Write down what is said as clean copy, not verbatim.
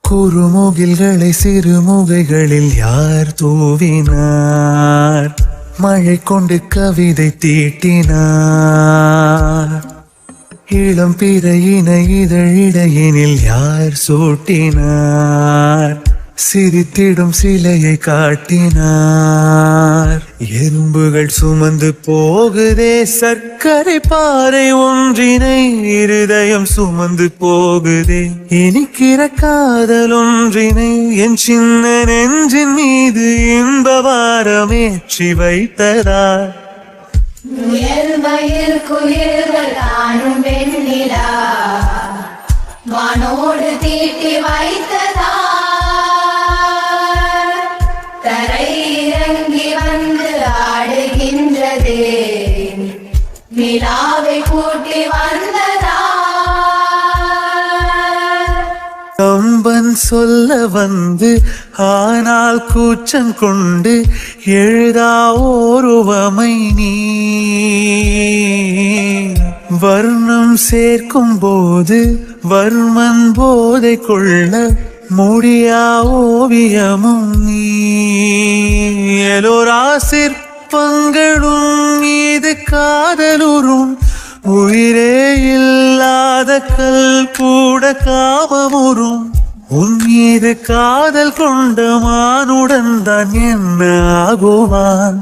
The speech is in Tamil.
குறுமுகில்களை சிறுமுகைகளில் யார் தூவினார்? மழை கொண்டு கவிதை தீட்டினார். இளம் பிறையின இதழிடையினில் யார் சூட்டினார்? சிரித்திடும் சிலையை காட்டினார். எறும்புகள் சுமந்து போகுதே சர்க்கரை பாறை ஒன்றினை, இருதயம் சுமந்து போகுதே இனிக்கிற காதல் ஒன்றினை. என் சின்ன நெஞ்சின் மீது இன்ப வாரமேற்றி வைத்ததார். முயல்மயில் குயில்கள் காணும் வெண்ணிலா வானோடு தீட்டி வைத்ததா. தரை இறங்கி வந்து ஆடுகின்றதே நிலாவை கூட்டி வந்ததா. கம்பன் சொல்ல வந்து ஆனால் கூச்சம் கொண்டு எழுதா ஓருவமை நீ. வர்ணம் சேர்க்கும் போது வர்மன் போதை கொள்ள முடியா ஓவியமும் நீ. எலோரா சிற்பங்களும் மீது காதலுறும், உயிரே இல்லாத கல் கூட காமமுறும். உன் மீது காதல் கொண்ட மானுடன் தான் என்ன ஆகுவான்?